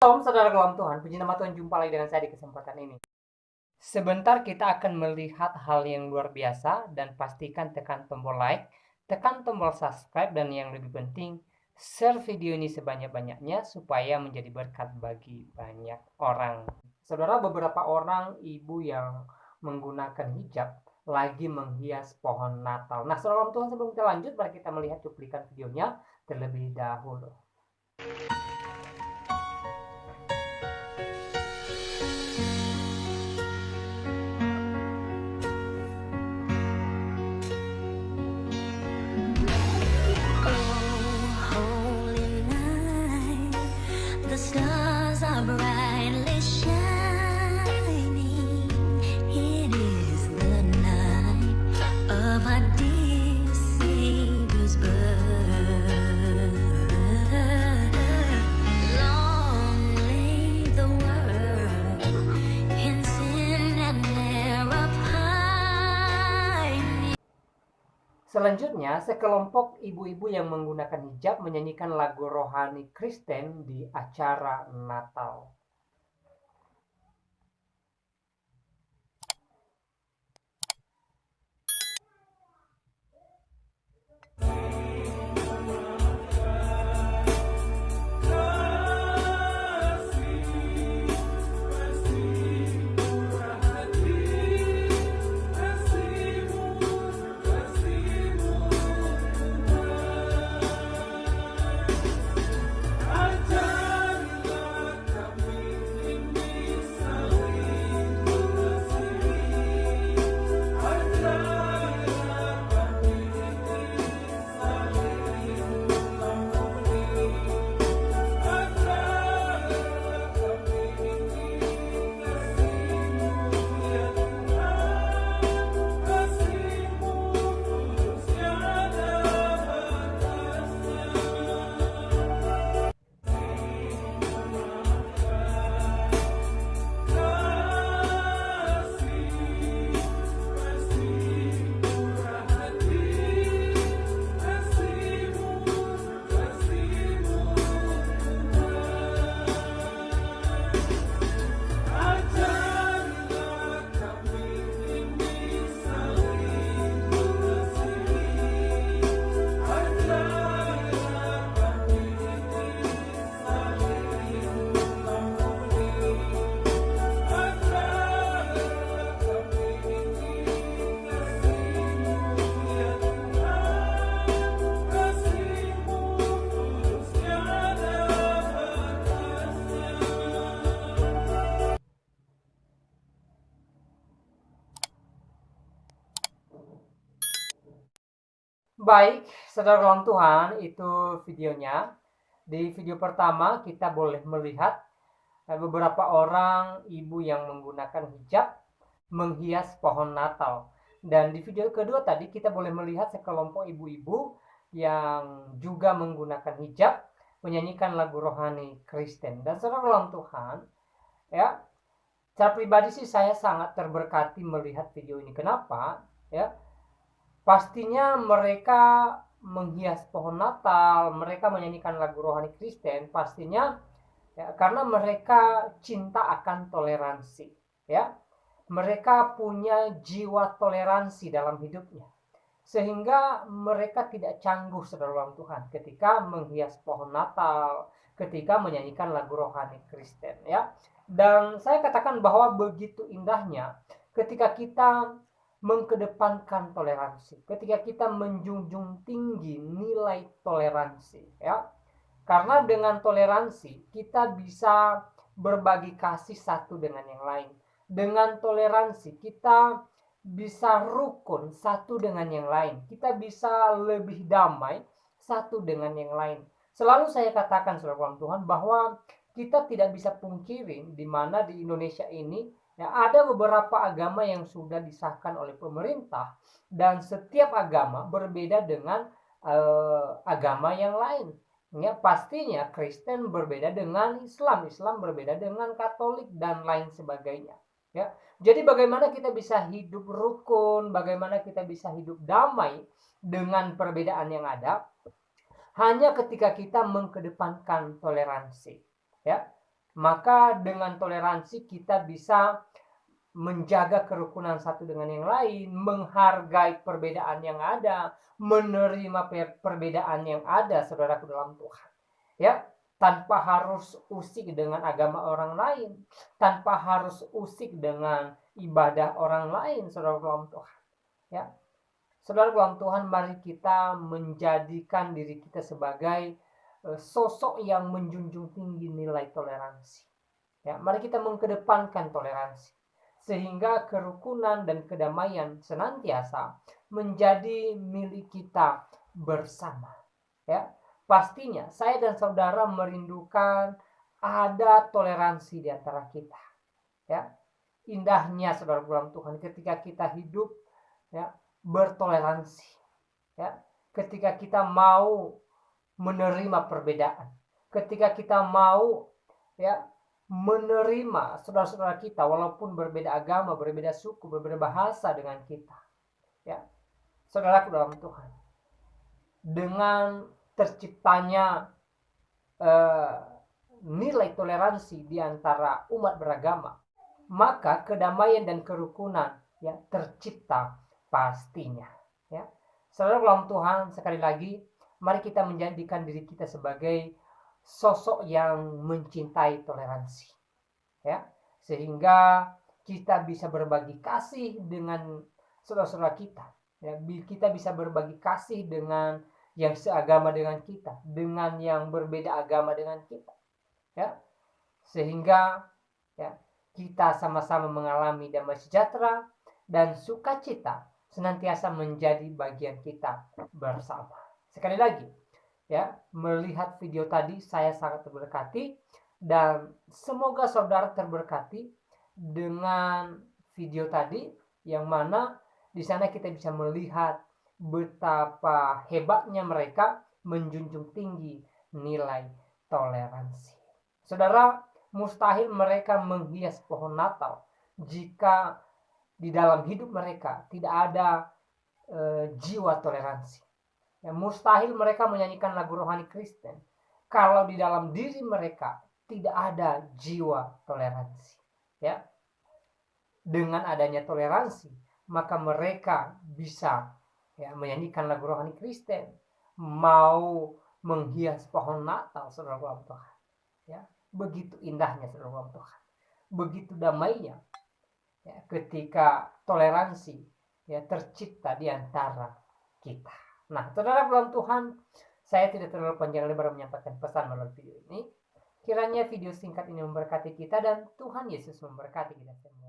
Shalom saudara dalam Tuhan, puji nama Tuhan, jumpa lagi dengan saya di kesempatan ini. Sebentar kita akan melihat hal yang luar biasa dan pastikan tekan tombol like, tekan tombol subscribe, dan yang lebih penting, share video ini sebanyak-banyaknya supaya menjadi berkat bagi banyak orang. Saudara, beberapa orang ibu yang menggunakan hijab lagi menghias pohon Natal. Nah, saudara dalam Tuhan, sebelum kita lanjut, mari kita melihat cuplikan videonya terlebih dahulu. Selanjutnya, sekelompok ibu-ibu yang menggunakan hijab menyanyikan lagu rohani Kristen di acara Natal. Baik, saudara dalam Tuhan, itu videonya. Di video pertama kita boleh melihat beberapa orang ibu yang menggunakan hijab menghias pohon Natal. Dan di video kedua tadi kita boleh melihat sekelompok ibu-ibu yang juga menggunakan hijab menyanyikan lagu rohani Kristen. Dan saudara dalam Tuhan, ya, secara pribadi sih saya sangat terberkati melihat video ini. Kenapa? Ya, pastinya mereka menghias pohon Natal, mereka menyanyikan lagu rohani Kristen, pastinya ya, karena mereka cinta akan toleransi, ya. Mereka punya jiwa toleransi dalam hidupnya, sehingga mereka tidak canggung, saudara dalam Tuhan, ketika menghias pohon Natal, ketika menyanyikan lagu rohani Kristen, ya. Dan saya katakan bahwa begitu indahnya ketika kita mengkedepankan toleransi, ketika kita menjunjung tinggi nilai toleransi, ya. Karena dengan toleransi kita bisa berbagi kasih satu dengan yang lain. Dengan toleransi kita bisa rukun satu dengan yang lain. Kita bisa lebih damai satu dengan yang lain. Selalu saya katakan, saudara Tuhan, bahwa kita tidak bisa pungkiri di mana di Indonesia ini ya, ada beberapa agama yang sudah disahkan oleh pemerintah, dan setiap agama berbeda dengan agama yang lain. Ya, pastinya Kristen berbeda dengan Islam, Islam berbeda dengan Katolik, dan lain sebagainya. Ya, jadi bagaimana kita bisa hidup rukun, bagaimana kita bisa hidup damai dengan perbedaan yang ada, hanya ketika kita mengkedepankan toleransi. Ya, Maka dengan toleransi kita bisa menjaga kerukunan satu dengan yang lain, menghargai perbedaan yang ada, menerima perbedaan yang ada, saudaraku dalam Tuhan. Ya, tanpa harus usik dengan agama orang lain, tanpa harus usik dengan ibadah orang lain, saudara dalam Tuhan. Ya, saudara dalam Tuhan, mari kita menjadikan diri kita sebagai sosok yang menjunjung tinggi nilai toleransi. Ya, mari kita mengedepankan toleransi sehingga kerukunan dan kedamaian senantiasa menjadi milik kita bersama. Ya, pastinya saya dan saudara merindukan ada toleransi di antara kita. Ya, indahnya saudara dalam Tuhan ketika kita hidup ya bertoleransi. Ya, ketika kita mau menerima perbedaan, ketika kita mau ya menerima saudara-saudara kita walaupun berbeda agama, berbeda suku, berbeda bahasa dengan kita. Ya, saudaraku dalam Tuhan, dengan terciptanya eh, nilai toleransi di antara umat beragama, maka kedamaian dan kerukunan ya tercipta pastinya. Ya, saudara dalam Tuhan, sekali lagi, mari kita menjadikan diri kita sebagai sosok yang mencintai toleransi. Ya, sehingga kita bisa berbagi kasih dengan saudara-saudara kita. Ya, kita bisa berbagi kasih dengan yang seagama dengan kita, dengan yang berbeda agama dengan kita. Ya, sehingga ya kita sama-sama mengalami damai sejahtera dan sukacita senantiasa menjadi bagian kita bersama. Sekali lagi, ya, melihat video tadi saya sangat terberkati dan semoga saudara terberkati dengan video tadi yang mana di sana kita bisa melihat betapa hebatnya mereka menjunjung tinggi nilai toleransi. Saudara, mustahil mereka menghias pohon Natal jika di dalam hidup mereka tidak ada jiwa toleransi. Ya, mustahil mereka menyanyikan lagu rohani Kristen kalau di dalam diri mereka tidak ada jiwa toleransi. Ya, dengan adanya toleransi, maka mereka bisa ya menyanyikan lagu rohani Kristen, mau menghias pohon Natal, saudara Tuhan. Ya, begitu indahnya saudara Tuhan, begitu damainya ya, ketika toleransi ya tercipta di antara kita. Nah, saudara Tuhan, saya tidak terlalu panjang lebar menyampaikan pesan melalui video ini. Kiranya video singkat ini memberkati kita dan Tuhan Yesus memberkati kita semua.